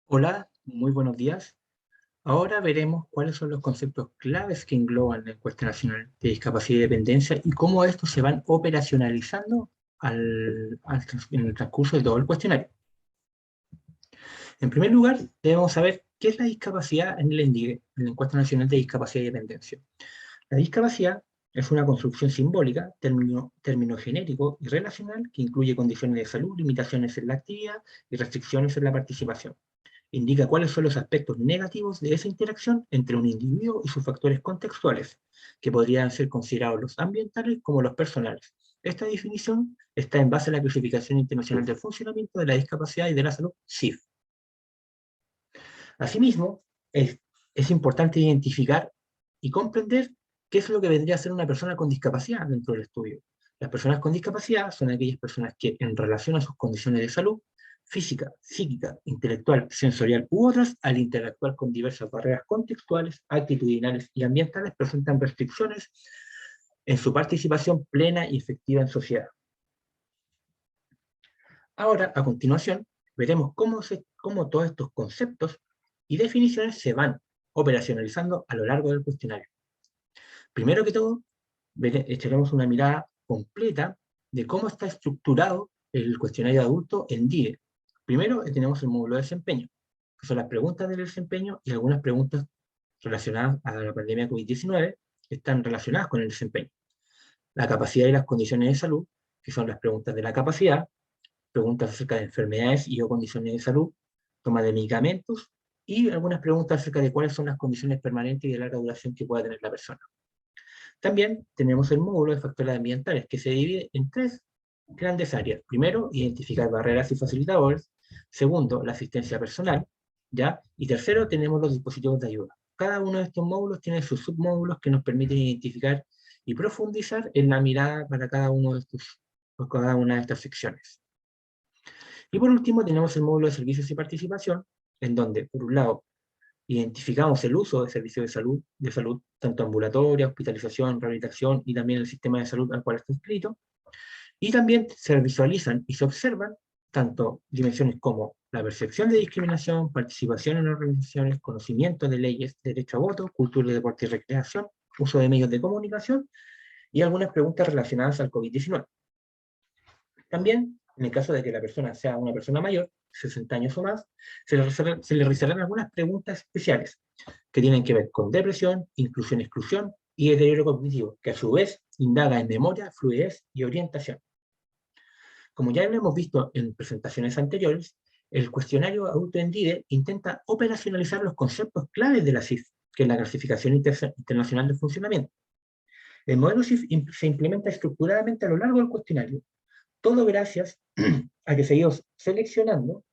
Hola, muy buenos días. Ahora veremos cuáles son los conceptos claves que engloban la encuesta nacional de discapacidad y dependencia y cómo estos se van operacionalizando en el transcurso de todo el cuestionario. En primer lugar, debemos saber qué es la discapacidad en el ENDIE, en la encuesta nacional de discapacidad y dependencia. La discapacidad es una construcción simbólica, término genérico y relacional que incluye condiciones de salud, limitaciones en la actividad y restricciones en la participación. Indica cuáles son los aspectos negativos de esa interacción entre un individuo y sus factores contextuales, que podrían ser considerados los ambientales como los personales. Esta definición está en base a la Clasificación Internacional del Funcionamiento de la Discapacidad y de la Salud, CIF. Asimismo, es importante identificar y comprender qué es lo que vendría a ser una persona con discapacidad dentro del estudio. Las personas con discapacidad son aquellas personas que, en relación a sus condiciones de salud, física, psíquica, intelectual, sensorial u otras, al interactuar con diversas barreras contextuales, actitudinales y ambientales, presentan restricciones en su participación plena y efectiva en sociedad. Ahora, a continuación, veremos cómo todos estos conceptos y definiciones se van operacionalizando a lo largo del cuestionario. Primero que todo, echaremos una mirada completa de cómo está estructurado el cuestionario de adulto en DIE. Primero tenemos el módulo de desempeño, que son las preguntas del desempeño y algunas preguntas relacionadas a la pandemia COVID-19 que están relacionadas con el desempeño. La capacidad y las condiciones de salud, que son las preguntas de la capacidad, preguntas acerca de enfermedades y o condiciones de salud, toma de medicamentos y algunas preguntas acerca de cuáles son las condiciones permanentes y de larga duración que pueda tener la persona. También tenemos el módulo de factores ambientales, que se divide en tres grandes áreas. Primero, identificar barreras y facilitadores. Segundo, la asistencia personal, ¿ya? Y tercero, tenemos los dispositivos de ayuda. Cada uno de estos módulos tiene sus submódulos que nos permiten identificar y profundizar en la mirada para cada uno de estos, por cada una de estas secciones. Y por último tenemos el módulo de servicios y participación, en donde, por un lado, identificamos el uso de servicios de salud, tanto ambulatoria, hospitalización, rehabilitación y también el sistema de salud al cual está inscrito. Y también se visualizan y se observan tanto dimensiones como la percepción de discriminación, participación en organizaciones, conocimiento de leyes, derecho a voto, cultura, deporte y recreación, uso de medios de comunicación y algunas preguntas relacionadas al COVID-19. También, en el caso de que la persona sea una persona mayor, 60 años o más, se le realizarán algunas preguntas especiales que tienen que ver con depresión, inclusión-exclusión y deterioro cognitivo, que a su vez indaga en memoria, fluidez y orientación. Como ya lo hemos visto en presentaciones anteriores, el cuestionario adulto en DIDE intenta operacionalizar los conceptos claves de la CIF, que es la Clasificación Internacional de Funcionamiento. El modelo CIF se implementa estructuradamente a lo largo del cuestionario, todo gracias a que se ha ido seleccionando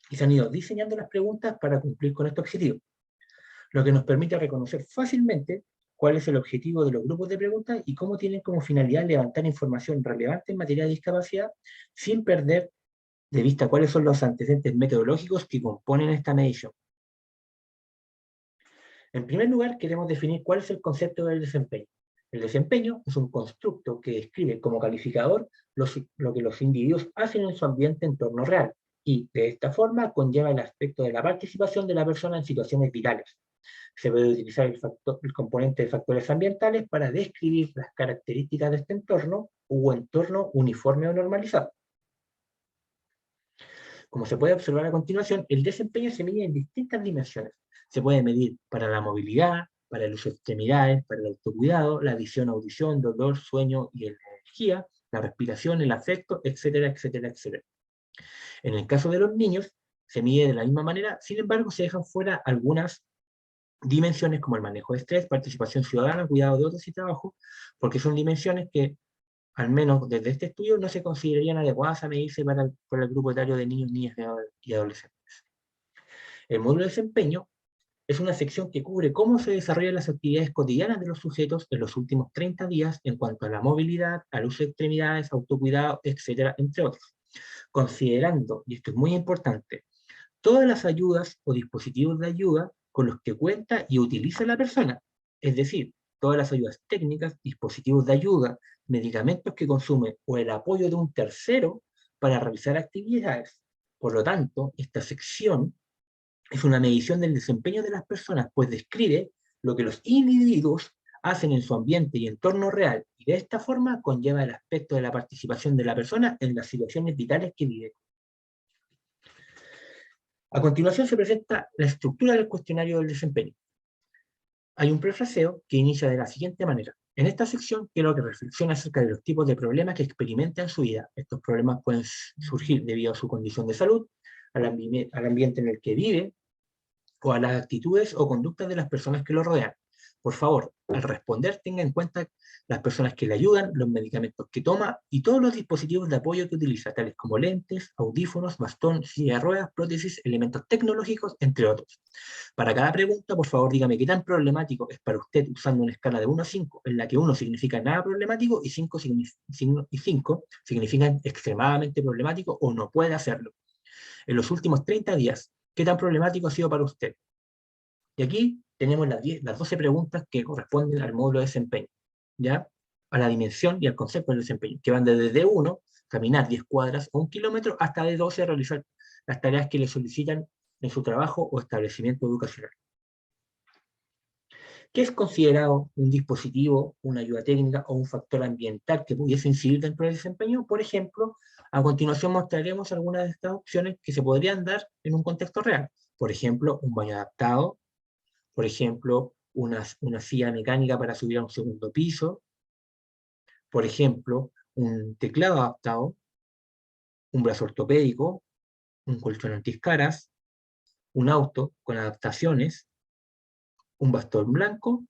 y se han ido diseñando las preguntas para cumplir con este objetivo, lo que nos permite reconocer fácilmente cuál es el objetivo de los grupos de preguntas y cómo tienen como finalidad levantar información relevante en materia de discapacidad sin perder de vista cuáles son los antecedentes metodológicos que componen esta medición. En primer lugar, queremos definir cuál es el concepto del desempeño. El desempeño es un constructo que describe como calificador lo que los individuos hacen en su ambiente entorno real y, de esta forma, conlleva el aspecto de la participación de la persona en situaciones vitales. Se puede utilizar el componente de factores ambientales para describir las características de este entorno u entorno uniforme o normalizado. Como se puede observar a continuación, el desempeño se mide en distintas dimensiones. Se puede medir para la movilidad, para el uso de extremidades, para el autocuidado, la visión, audición, dolor, sueño y energía, la respiración, el afecto, etcétera, etcétera, etcétera. En el caso de los niños, se mide de la misma manera, sin embargo, se dejan fuera algunas dimensiones como el manejo de estrés, participación ciudadana, cuidado de otros y trabajo, porque son dimensiones que al menos desde este estudio, no se considerarían adecuadas a medirse para el grupo etario de niños, niñas y adolescentes. El módulo de desempeño es una sección que cubre cómo se desarrollan las actividades cotidianas de los sujetos en los últimos 30 días en cuanto a la movilidad, al uso de extremidades, autocuidado, etcétera, entre otros. Considerando, y esto es muy importante, todas las ayudas o dispositivos de ayuda con los que cuenta y utiliza la persona, es decir, todas las ayudas técnicas, dispositivos de ayuda, medicamentos que consume o el apoyo de un tercero para realizar actividades. Por lo tanto, esta sección Es una medición del desempeño de las personas, pues describe lo que los individuos hacen en su ambiente y entorno real, y de esta forma conlleva el aspecto de la participación de la persona en las situaciones vitales que vive. A continuación se presenta la estructura del cuestionario del desempeño. Hay un prefraseo que inicia de la siguiente manera. En esta sección quiero que reflexione acerca de los tipos de problemas que experimenta en su vida. Estos problemas pueden surgir debido a su condición de salud, al ambiente en el que vive, o a las actitudes o conductas de las personas que lo rodean. Por favor, al responder tenga en cuenta las personas que le ayudan, los medicamentos que toma y todos los dispositivos de apoyo que utiliza, tales como lentes, audífonos, bastón, silla de ruedas, prótesis, elementos tecnológicos, entre otros. Para cada pregunta, por favor, dígame qué tan problemático es para usted usando una escala de 1 a 5, en la que 1 significa nada problemático y 5 significan extremadamente problemático o no puede hacerlo. En los últimos 30 días, ¿qué tan problemático ha sido para usted? Y aquí tenemos las 12 preguntas que corresponden al módulo de desempeño, ¿ya? A la dimensión y al concepto del desempeño, que van desde D1, caminar 10 cuadras o 1 kilómetro, hasta D12, realizar las tareas que le solicitan en su trabajo o establecimiento educacional. ¿Qué es considerado un dispositivo, una ayuda técnica o un factor ambiental que pudiese incidir dentro del desempeño? Por ejemplo, a continuación mostraremos algunas de estas opciones que se podrían dar en un contexto real. Por ejemplo, un baño adaptado, por ejemplo, una silla mecánica para subir a un segundo piso, por ejemplo, un teclado adaptado, un brazo ortopédico, un colchón antiescaras, un auto con adaptaciones, un bastón blanco,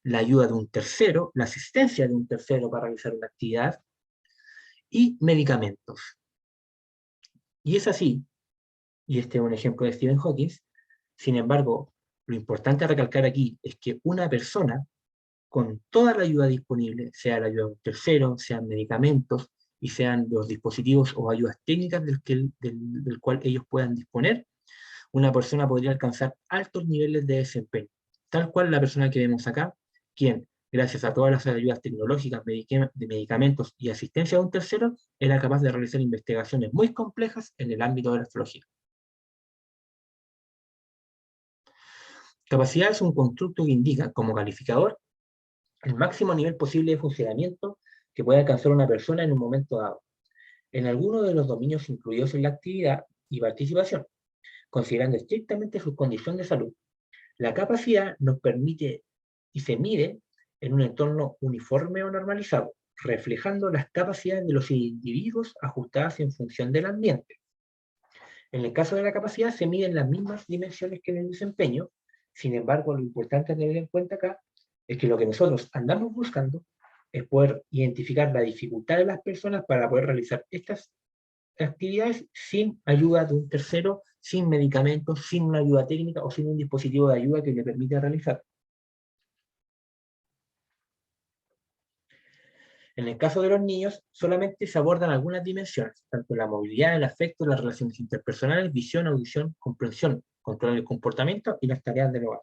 la ayuda de un tercero, la asistencia de un tercero para realizar una actividad, y medicamentos. Y es así, y este es un ejemplo de Stephen Hawking. Sin embargo, lo importante a recalcar aquí es que una persona con toda la ayuda disponible, sea la ayuda de un tercero, sean medicamentos y sean los dispositivos o ayudas técnicas del cual ellos puedan disponer, una persona podría alcanzar altos niveles de desempeño, tal cual la persona que vemos acá, quien, gracias a todas las ayudas tecnológicas, de medicamentos y asistencia de un tercero, era capaz de realizar investigaciones muy complejas en el ámbito de la astrología. Capacidad es un constructo que indica, como calificador, el máximo nivel posible de funcionamiento que puede alcanzar una persona en un momento dado, en alguno de los dominios incluidos en la actividad y participación, considerando estrictamente su condición de salud. La capacidad nos permite y se mide en un entorno uniforme o normalizado, reflejando las capacidades de los individuos ajustadas en función del ambiente. En el caso de la capacidad se miden las mismas dimensiones que en el desempeño. Sin embargo, lo importante a tener en cuenta acá es que lo que nosotros andamos buscando es poder identificar la dificultad de las personas para poder realizar estas actividades sin ayuda de un tercero, sin medicamentos, sin una ayuda técnica o sin un dispositivo de ayuda que le permita realizar. En el caso de los niños, solamente se abordan algunas dimensiones, tanto la movilidad, el afecto, las relaciones interpersonales, visión, audición, comprensión, control del comportamiento y las tareas del hogar.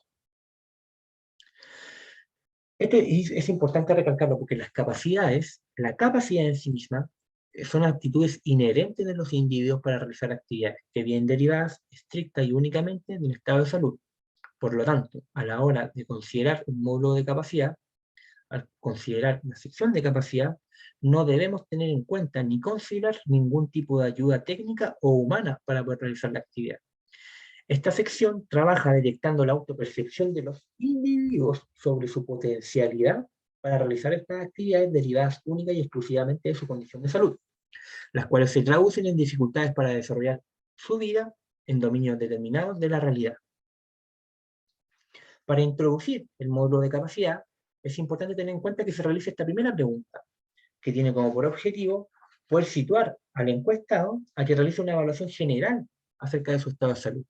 Esto es importante recalcarlo porque las capacidades, la capacidad en sí misma, son aptitudes inherentes de los individuos para realizar actividades que vienen derivadas estricta y únicamente de un estado de salud. Por lo tanto, a la hora de considerar un módulo de capacidad, al considerar una sección de capacidad, no debemos tener en cuenta ni considerar ningún tipo de ayuda técnica o humana para poder realizar la actividad. Esta sección trabaja detectando la autopercepción de los individuos sobre su potencialidad para realizar estas actividades derivadas única y exclusivamente de su condición de salud, las cuales se traducen en dificultades para desarrollar su vida en dominios determinados de la realidad. Para introducir el módulo de capacidad, es importante tener en cuenta que se realice esta primera pregunta, que tiene como por objetivo poder situar al encuestado a que realice una evaluación general acerca de su estado de salud.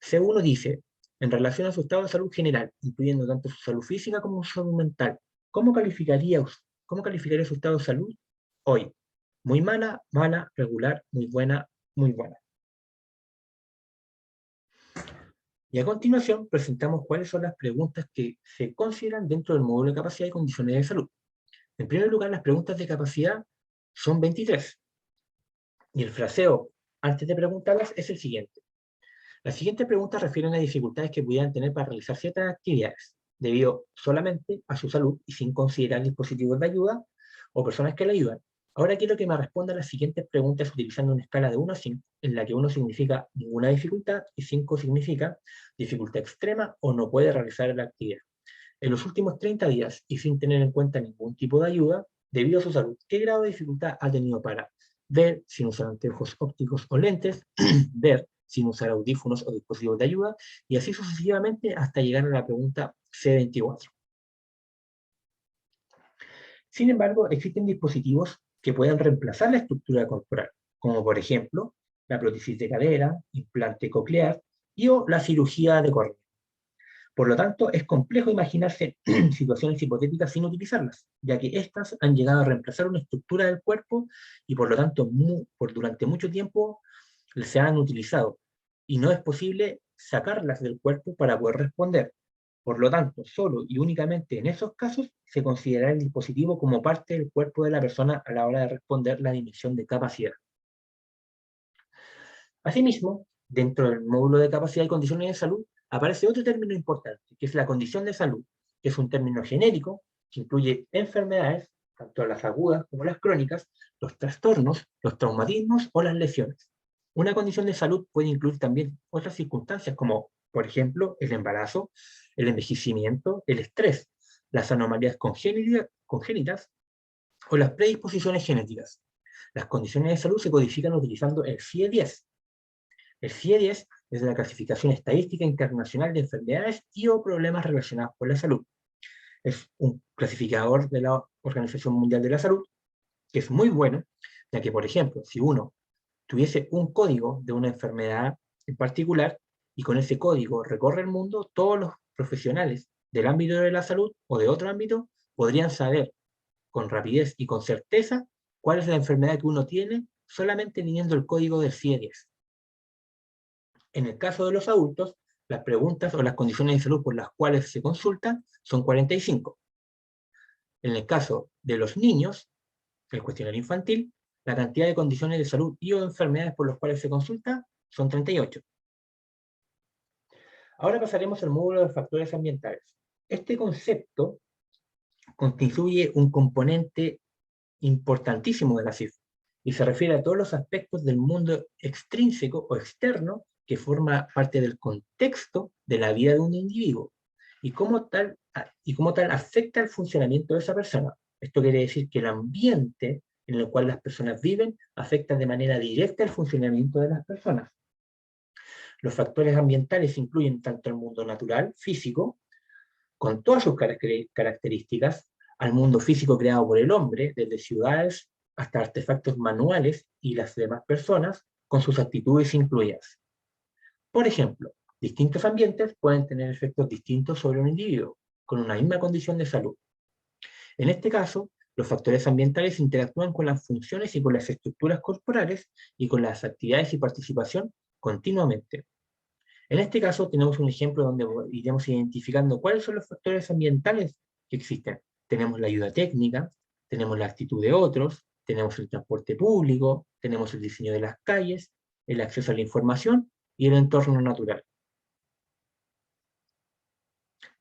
C1 dice, en relación a su estado de salud general, incluyendo tanto su salud física como su salud mental, ¿cómo calificaría su estado de salud hoy? Muy mala, mala, regular, muy buena, muy buena. Y a continuación presentamos cuáles son las preguntas que se consideran dentro del módulo de capacidad y condiciones de salud. En primer lugar, las preguntas de capacidad son 23. Y el fraseo, antes de preguntarlas, es el siguiente. Las siguientes preguntas refieren a dificultades que pudieran tener para realizar ciertas actividades, debido solamente a su salud y sin considerar dispositivos de ayuda o personas que le ayudan. Ahora quiero que me respondan las siguientes preguntas utilizando una escala de 1 a 5, en la que 1 significa ninguna dificultad y 5 significa dificultad extrema o no puede realizar la actividad. En los últimos 30 días y sin tener en cuenta ningún tipo de ayuda, debido a su salud, ¿qué grado de dificultad ha tenido para ver sin usar anteojos ópticos o lentes, ver sin usar audífonos o dispositivos de ayuda, y así sucesivamente hasta llegar a la pregunta C24? Sin embargo, existen dispositivos que pueden reemplazar la estructura corporal, como por ejemplo la prótesis de cadera, implante coclear o la cirugía de córnea. Por lo tanto, es complejo imaginarse situaciones hipotéticas sin utilizarlas, ya que éstas han llegado a reemplazar una estructura del cuerpo y por lo tanto durante mucho tiempo se han utilizado y no es posible sacarlas del cuerpo para poder responder. Por lo tanto, solo y únicamente en esos casos se considerará el dispositivo como parte del cuerpo de la persona a la hora de responder la dimensión de capacidad. Asimismo, dentro del módulo de capacidad y condiciones de salud, aparece otro término importante, que es la condición de salud, que es un término genérico que incluye enfermedades, tanto las agudas como las crónicas, los trastornos, los traumatismos o las lesiones. Una condición de salud puede incluir también otras circunstancias como, por ejemplo, el embarazo, el envejecimiento, el estrés, las anomalías congénitas o las predisposiciones genéticas. Las condiciones de salud se codifican utilizando el CIE-10. El CIE-10 es la clasificación estadística internacional de enfermedades y o problemas relacionados con la salud. Es un clasificador de la Organización Mundial de la Salud, que es muy bueno, ya que, por ejemplo, si uno tuviese un código de una enfermedad en particular, y con ese código recorre el mundo, todos los profesionales del ámbito de la salud o de otro ámbito podrían saber con rapidez y con certeza cuál es la enfermedad que uno tiene solamente teniendo el código del CIE-10. En el caso de los adultos, las preguntas o las condiciones de salud por las cuales se consultan son 45. En el caso de los niños, el cuestionario infantil, la cantidad de condiciones de salud y o enfermedades por las cuales se consulta son 38. Ahora pasaremos al módulo de factores ambientales. Este concepto constituye un componente importantísimo de la cifra y se refiere a todos los aspectos del mundo extrínseco o externo que forma parte del contexto de la vida de un individuo y como tal afecta el funcionamiento de esa persona. Esto quiere decir que el ambiente en el cual las personas viven afecta de manera directa el funcionamiento de las personas. Los factores ambientales incluyen tanto el mundo natural, físico, con todas sus características, al mundo físico creado por el hombre, desde ciudades hasta artefactos manuales y las demás personas, con sus actitudes incluidas. Por ejemplo, distintos ambientes pueden tener efectos distintos sobre un individuo, con una misma condición de salud. En este caso, los factores ambientales interactúan con las funciones y con las estructuras corporales y con las actividades y participación continuamente. En este caso tenemos un ejemplo donde iremos identificando cuáles son los factores ambientales que existen. Tenemos la ayuda técnica, tenemos la actitud de otros, tenemos el transporte público, tenemos el diseño de las calles, el acceso a la información y el entorno natural.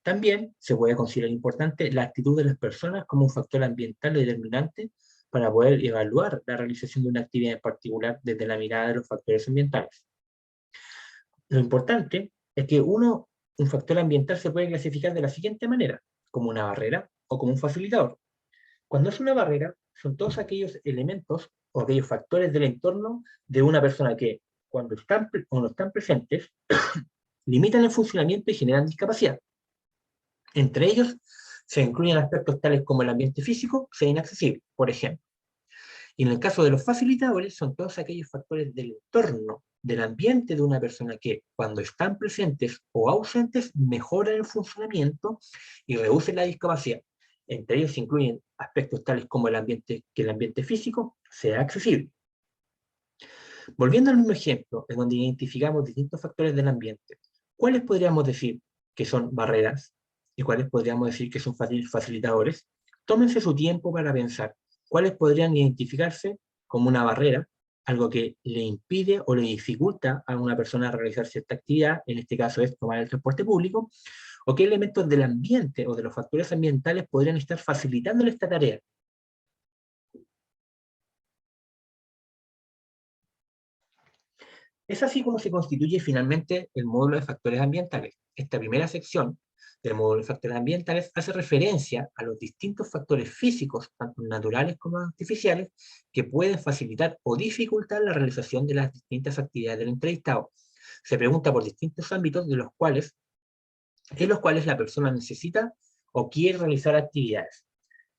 También se puede considerar importante la actitud de las personas como un factor ambiental determinante para poder evaluar la realización de una actividad en particular desde la mirada de los factores ambientales. Lo importante es que un factor ambiental se puede clasificar de la siguiente manera, como una barrera o como un facilitador. Cuando es una barrera, son todos aquellos elementos o aquellos factores del entorno de una persona que, cuando están o no están presentes, limitan el funcionamiento y generan discapacidad. Entre ellos se incluyen aspectos tales como el ambiente físico sea inaccesible, por ejemplo. Y en el caso de los facilitadores, son todos aquellos factores del entorno, del ambiente de una persona que, cuando están presentes o ausentes, mejoran el funcionamiento y reducen la discapacidad. Entre ellos se incluyen aspectos tales como que el ambiente físico sea accesible. Volviendo al mismo ejemplo, en donde identificamos distintos factores del ambiente, ¿cuáles podríamos decir que son barreras y cuáles podríamos decir que son facilitadores? Tómense su tiempo para pensar cuáles podrían identificarse como una barrera algo que le impide o le dificulta a una persona realizar cierta actividad, en este caso es tomar el transporte público, o qué elementos del ambiente o de los factores ambientales podrían estar facilitándole esta tarea. Es así como se constituye finalmente el módulo de factores ambientales. Esta primera sección del módulo de factores ambientales hace referencia a los distintos factores físicos, tanto naturales como artificiales, que pueden facilitar o dificultar la realización de las distintas actividades del entrevistado. Se pregunta por distintos ámbitos en los cuales la persona necesita o quiere realizar actividades.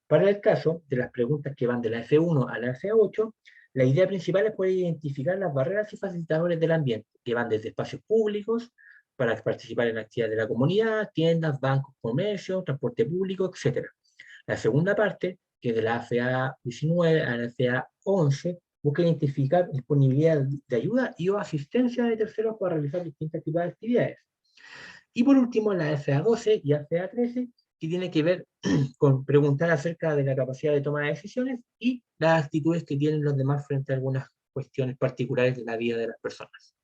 Para el caso de las preguntas que van de la F1 a la F8, la idea principal es poder identificar las barreras y facilitadores del ambiente, que van desde espacios públicos, para participar en actividades de la comunidad, tiendas, bancos, comercio, transporte público, etc. La segunda parte, que es de la FA 19 a la FA 11, busca identificar disponibilidad de ayuda y o asistencia de terceros para realizar distintas tipos de actividades. Y por último, la FA 12 y FA 13, que tiene que ver con preguntar acerca de la capacidad de toma de decisiones y las actitudes que tienen los demás frente a algunas cuestiones particulares de la vida de las personas.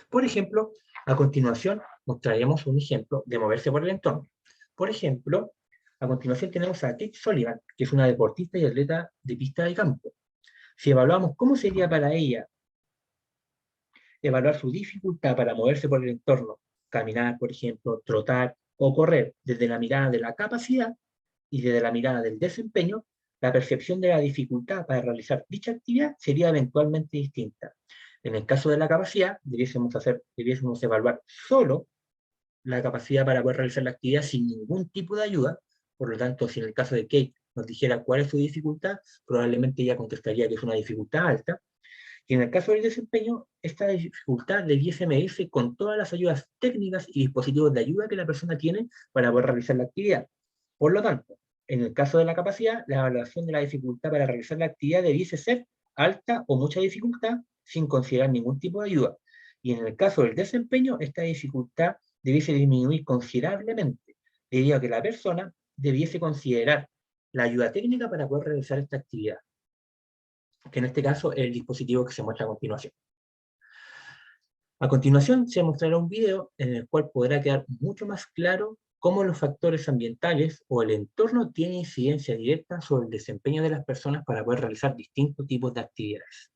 Por ejemplo, a continuación mostraremos un ejemplo de moverse por el entorno. Por ejemplo, a continuación tenemos a Kate Sullivan, que es una deportista y atleta de pista de campo. Si evaluamos cómo sería para ella evaluar su dificultad para moverse por el entorno, caminar, por ejemplo, trotar o correr desde la mirada de la capacidad y desde la mirada del desempeño, la percepción de la dificultad para realizar dicha actividad sería eventualmente distinta. En el caso de la capacidad, debiésemos evaluar solo la capacidad para poder realizar la actividad sin ningún tipo de ayuda. Por lo tanto, si en el caso de Kate nos dijera cuál es su dificultad, probablemente ella contestaría que es una dificultad alta. Y en el caso del desempeño, esta dificultad debiese medirse con todas las ayudas técnicas y dispositivos de ayuda que la persona tiene para poder realizar la actividad. Por lo tanto, en el caso de la capacidad, la evaluación de la dificultad para realizar la actividad debiese ser alta o mucha dificultad sin considerar ningún tipo de ayuda. Y en el caso del desempeño, esta dificultad debiese disminuir considerablemente, debido a que la persona debiese considerar la ayuda técnica para poder realizar esta actividad, que en este caso es el dispositivo que se muestra a continuación. A continuación se mostrará un video en el cual podrá quedar mucho más claro cómo los factores ambientales o el entorno tienen incidencia directa sobre el desempeño de las personas para poder realizar distintos tipos de actividades.